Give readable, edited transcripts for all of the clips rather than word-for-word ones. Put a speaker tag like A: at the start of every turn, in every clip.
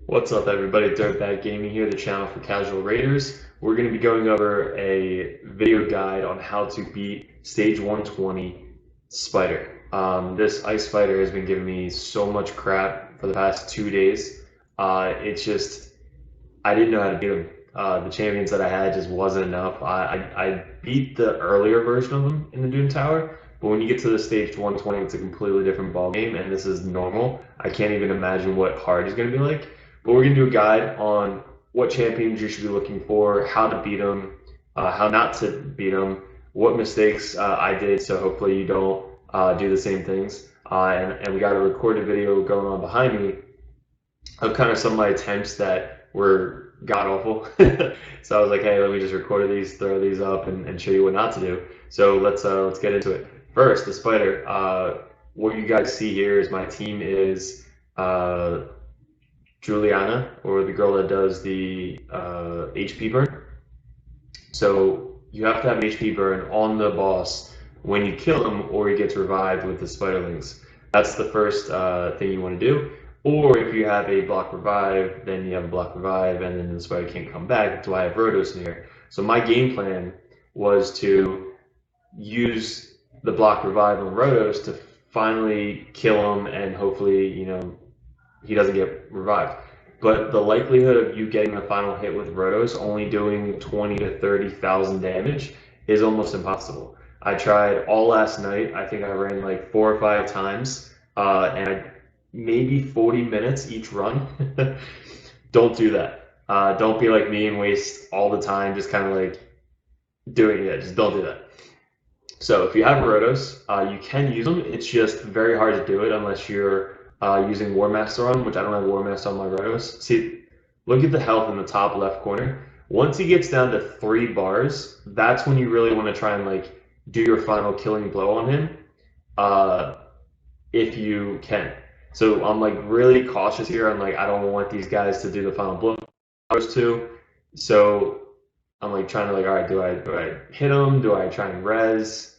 A: What's up, everybody? Dirtbag Gaming here, the channel for casual raiders. We're going to be going over a video guide on how to beat Stage 120 Spider. This ice spider has been giving me so much crap for the past 2 days. It's just, I didn't know how to beat him. The champions that I had just wasn't enough. I beat the earlier version of him in the Doom Tower, but when you get to the Stage 120, it's a completely different ball game, and this is normal. I can't even imagine what hard is going to be like. But we're going to do a guide on what champions you should be looking for, how to beat them, how not to beat them, what mistakes I did, so hopefully you don't do the same things. And we got a recorded video going on behind me of kind of some of my attempts that were god awful. So I was like, hey, let me just record these, throw these up, and show you what not to do. So let's get into it. First, the spider. What you guys see here is my team is Juliana, or the girl that does the HP burn. So you have to have an HP burn on the boss when you kill him, or he gets revived with the spiderlings. That's the first thing you want to do. Or if you have a block revive, then you have a block revive, and then the spider can't come back. That's why I have Rhodos in here. So my game plan was to use the block revive on Rhodos to finally kill him, and hopefully, he doesn't get revived. But the likelihood of you getting a final hit with Rhodos only doing 20 to 30,000 damage is almost impossible. I tried all last night. I think I ran like 4 or 5 times, and maybe 40 minutes each run. Don't do that. Don't be like me and waste all the time just kind of like doing it. Just don't do that. So if you have Rhodos, you can use them. It's just very hard to do it unless you're using War Master on, which I don't have War Master on my Rhodos. See, look at the health in the top left corner. Once he gets down to 3 bars, that's when you really want to try and like do your final killing blow on him, if you can. So I'm like really cautious here. I'm like, I don't want these guys to do the final blow. Those two. So I'm like trying to like, all right, do I hit him? Do I try and res?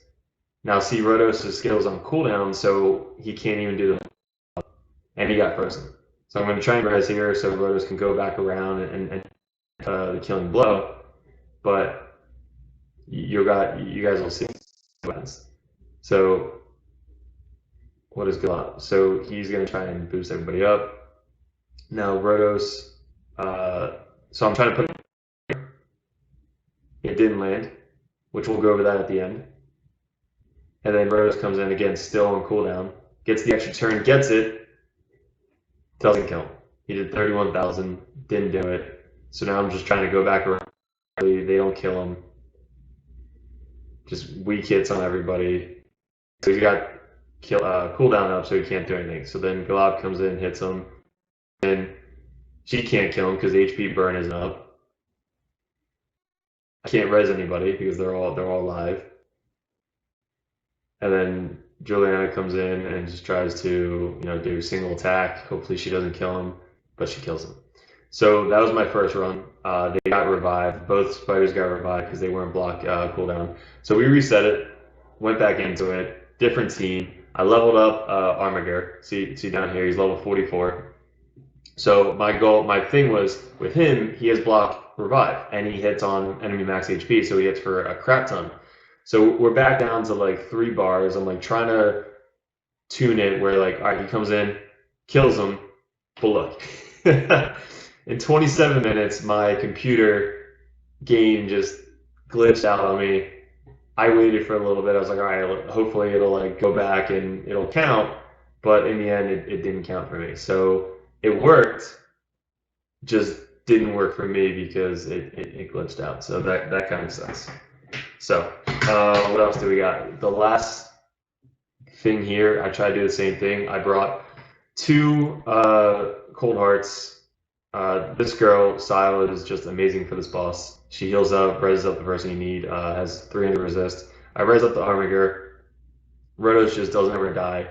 A: Now see, Rhodos' skills on cooldown, so he can't even do the, and he got frozen. So I'm going to try and res here so Rhodos can go back around and the killing blow, but you guys will see what happens. So what is Galop? So he's going to try and boost everybody up. Now Rhodos, so I'm trying to put, it didn't land, which we'll go over that at the end. And then Rhodos comes in again, still on cooldown, gets the extra turn, gets it, doesn't kill him. He did 31,000, didn't do it. So now I'm just trying to go back around. They don't kill him. Just weak hits on everybody. So he got cooldown up, so he can't do anything. So then Galab comes in, hits him, and she can't kill him because HP burn isn't up. I can't res anybody because they're all alive. And then Juliana comes in and just tries to do single attack. Hopefully she doesn't kill him, but she kills him. So that was my first run. They got revived. Both spiders got revived because they weren't block cooldown. So we reset it, went back into it. Different team. I leveled up Armiger. See down here, he's level 44. So my thing was with him, he has block revive, and he hits on enemy max HP, so he hits for a crap ton. So we're back down to like 3 bars. I'm like trying to tune it where like, all right, he comes in, kills him, but look. In 27 minutes, my computer game just glitched out on me. I waited for a little bit. I was like, all right, hopefully it'll like go back and it'll count. But in the end, it didn't count for me. So it worked, just didn't work for me because it glitched out. So that kind of sucks. So what else do we got? The last thing here, I tried to do the same thing. I brought 2 Cold Hearts. This girl, Sile, is just amazing for this boss. She heals up, reses up the person you need, has 300 resist. I res up the Armiger. Rhodos just doesn't ever die.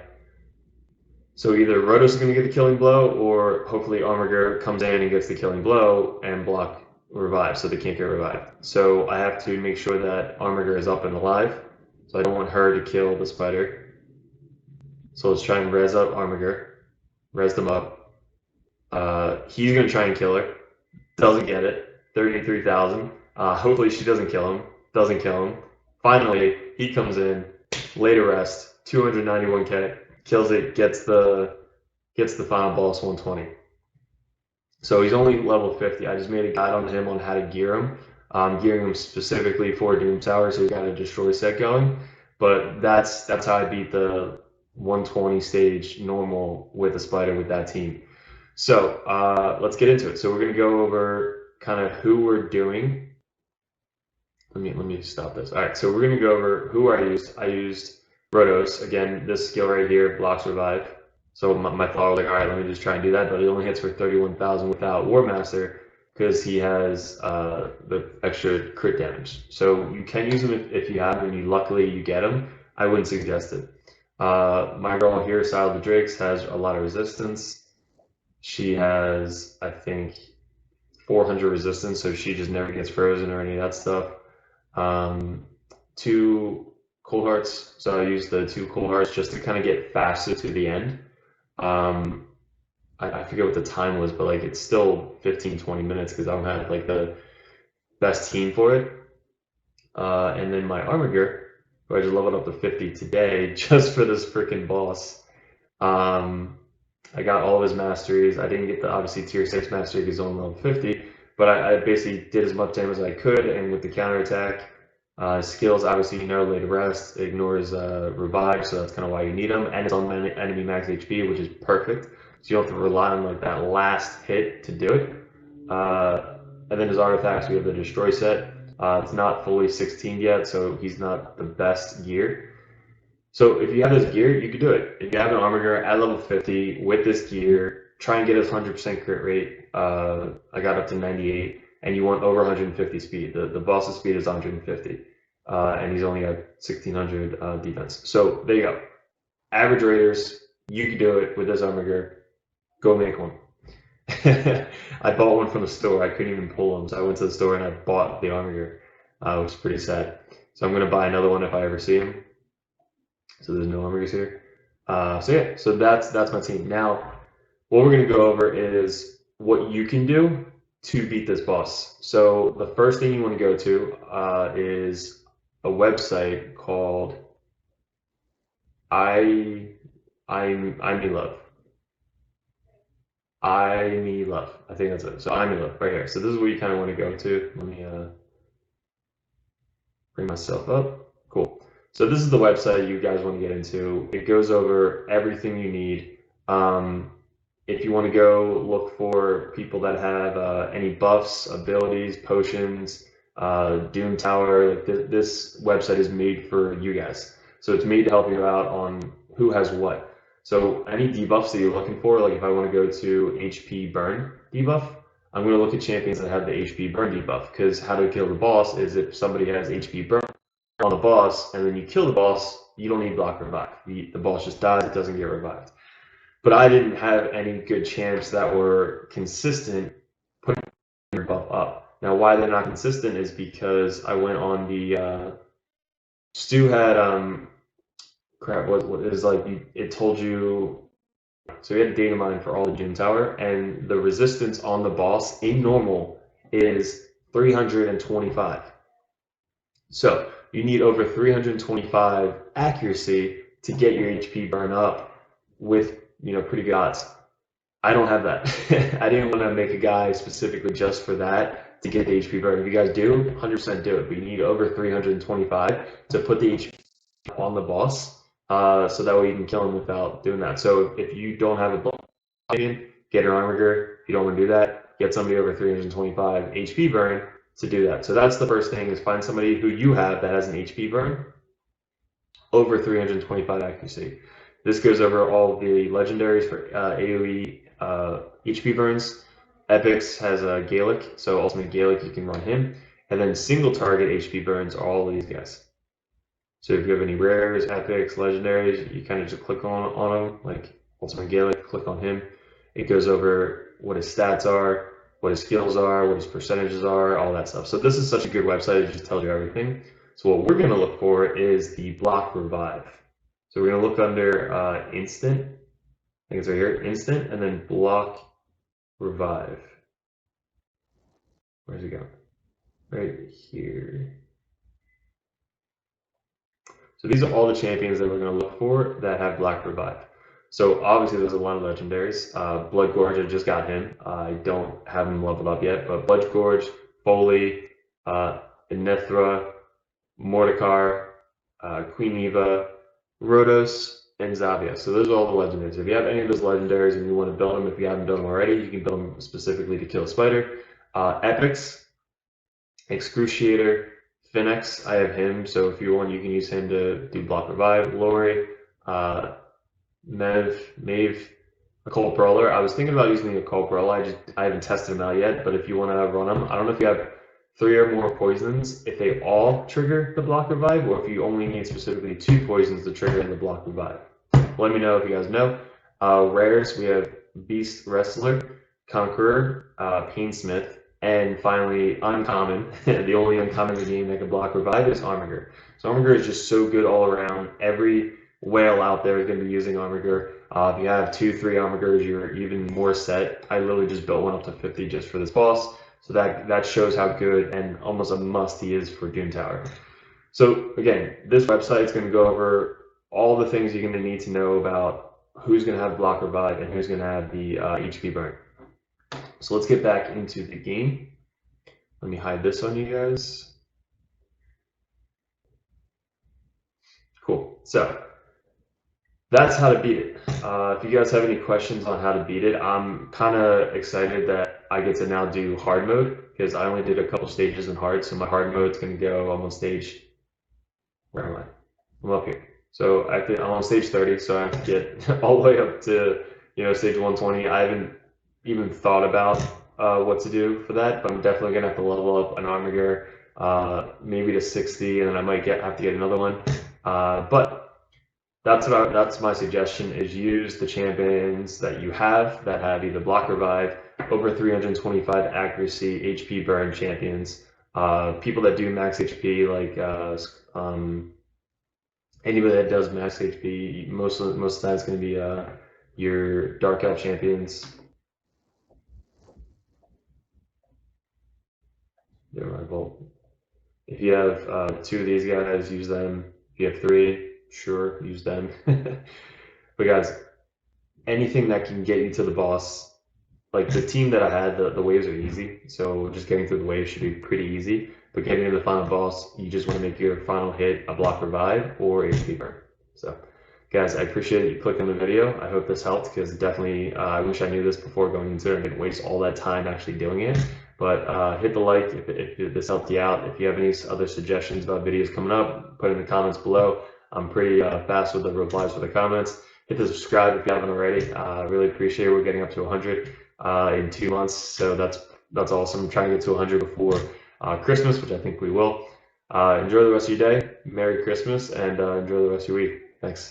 A: So either Rhodos is going to get the killing blow, or hopefully Armiger comes in and gets the killing blow and block revive, so they can't get revived. So I have to make sure that Armiger is up and alive. So I don't want her to kill the spider. So let's try and res up Armiger. Res them up. He's going to try and kill her. Doesn't get it. 33,000. Hopefully she doesn't kill him. Doesn't kill him. Finally, he comes in, laid arrest, 291k, kills it, gets the final boss 120. So he's only level 50. I just made a guide on him on how to gear him. Gearing him specifically for Doom Tower, so we got a destroy set going. But that's how I beat the 120 stage normal with a spider with that team. So let's get into it. So we're gonna go over kind of who we're doing. Let me stop this. All right, so we're gonna go over who I used. I used Rotos. Again, this skill right here blocks revive. So my thought was like, all right, let me just try and do that, but it only hits for 31,000 without War Master because he has the extra crit damage. So you can use him if you have, and luckily you get him. I wouldn't suggest it. My girl here, Sile the Drakes, has a lot of resistance. She has, I think, 400 resistance, so she just never gets frozen or any of that stuff. 2 cold hearts, so I use the 2 cold hearts just to kind of get faster to the end. I forget what the time was, but like it's still 15-20 minutes because I don't have like the best team for it. And then my Armiger, who I just leveled up to 50 today just for this freaking boss. I got all of his masteries. I didn't get the obviously tier 6 mastery because he's only level 50, but I basically did as much damage as I could, and with the counterattack, skills, obviously, laid arrest, ignores revive, so that's kind of why you need them, and it's on enemy max HP, which is perfect, so you don't have to rely on like that last hit to do it. And then his artifacts, we have the destroy set. It's not fully 16 yet, so he's not the best gear. So if you have this gear, you can do it. If you have an Armiger at level 50 with this gear, try and get his 100% crit rate. I got up to 98, and you want over 150 speed. The boss's speed is 150, and he's only got 1600 defense. So there you go. Average raiders, you can do it with this Armiger. Go make one. I bought one from the store. I couldn't even pull them, so I went to the store and I bought the Armiger, which is pretty sad. So I'm gonna buy another one if I ever see him. So there's no Armigers here. So yeah, so that's my team. Now, what we're gonna go over is what you can do to beat this boss. So the first thing you want to go to is a website called I Me Love. I Me Love. I think that's it. So I Me Love right here. So this is what you kind of want to go to. Let me bring myself up. Cool. So this is the website you guys want to get into. It goes over everything you need. If you want to go look for people that have any buffs, abilities, potions, Doom Tower, like this website is made for you guys. So it's made to help you out on who has what. So any debuffs that you're looking for, like if I want to go to HP burn debuff, I'm going to look at champions that have the HP burn debuff, because how to kill the boss is if somebody has HP burn on the boss and then you kill the boss, you don't need block revive. The boss just dies, it doesn't get revived. But I didn't have any good champs that were consistent putting your buff up. Now, why they're not consistent is because I went on the Stu had crap. What it is like? It told you. So we had a data mine for all the Doom Tower, and the resistance on the boss in normal is 325. So you need over 325 accuracy to get your HP burn up with pretty good odds. I don't have that. I didn't want to make a guy specifically just for that to get the HP burn. If you guys do, 100% do it. But you need over 325 to put the HP on the boss, so that way you can kill him without doing that. So if you don't have a buff, get an Armiger. If you don't want to do that, get somebody over 325 HP burn to do that. So that's the first thing, is find somebody who you have that has an HP burn over 325 accuracy. This goes over all the legendaries for AoE HP burns. Epics has a Gaelic, so Ultimate Gaelic, you can run him. And then single target HP burns are all of these guys. So if you have any rares, epics, legendaries, you kind of just click on them, like Ultimate Gaelic, click on him. It goes over what his stats are, what his skills are, what his percentages are, all that stuff. So this is such a good website, it just tells you everything. So what we're going to look for is the block revive. So we're going to look under instant. I think it's right here, instant, and then block revive. Where's it going? Right here. So these are all the champions that we're going to look for that have Black Revive. So obviously there's a lot of legendaries. Blood Gorge, I just got him. I don't have him leveled up yet, but Blood Gorge, Foley, Inithra, Mordekar, Queen Eva, Rhodos, and Zavia. So those are all the legendaries. If you have any of those legendaries and you want to build them, if you haven't built them already, you can build them specifically to kill a spider. Epics, Excruciator, Phoenix, I have him, so if you want, you can use him to do block revive. Lori, Maeve, Occult Brawler. I was thinking about using the Occult Brawler. I haven't tested them out yet, but if you want to run them, I don't know if you have 3 or more poisons, if they all trigger the block revive, or if you only need specifically 2 poisons to trigger the block revive. Let me know if you guys know. Rares, we have Beast Wrestler, Conqueror, Painsmith, and finally, uncommon. The only uncommon in the game that can block revive is Armiger. So Armiger is just so good all around. Every whale out there is going to be using Armiger. If you have 2, 3 Armigers, you're even more set. I literally just built one up to 50 just for this boss. So that shows how good and almost a must he is for Doom Tower. So again, this website is going to go over all the things you're going to need to know about who's going to have block revive and who's going to have the HP burn. So let's get back into the game. Let me hide this on you guys. Cool. So that's how to beat it. If you guys have any questions on how to beat it, I'm kind of excited that I get to now do hard mode because I only did a couple stages in hard. So my hard mode is going to go, I'm on stage, where am I? I'm up here. So I'm on stage 30, so I have to get all the way up to, stage 120. I haven't even thought about what to do for that, but I'm definitely gonna have to level up an Armiger, maybe to 60, and then I might have to get another one. But that's my suggestion: is use the champions that you have that have either block revive, over 325 accuracy, HP burn champions, people that do max HP, like anybody that does max HP. Most of the time it's going to be your Dark Elf champions. They're my Volt. If you have 2 of these guys, use them. If you have 3, sure, use them. But guys, anything that can get you to the boss, like the team that I had, the waves are easy, so just getting through the waves should be pretty easy. But getting to the final boss, you just want to make your final hit a block revive or HP burn. So guys, I appreciate you clicking the video. I hope this helped because definitely I wish I knew this before going into it and didn't waste all that time actually doing it. But hit the like if this helped you out. If you have any other suggestions about videos coming up, put in the comments below. I'm pretty fast with the replies for the comments. Hit the subscribe if you haven't already. I really appreciate it. We're getting up to 100 in 2 months, so that's awesome. I'm trying to get to 100 before Christmas, which I think we will. Enjoy the rest of your day. Merry Christmas, and enjoy the rest of your week. Thanks.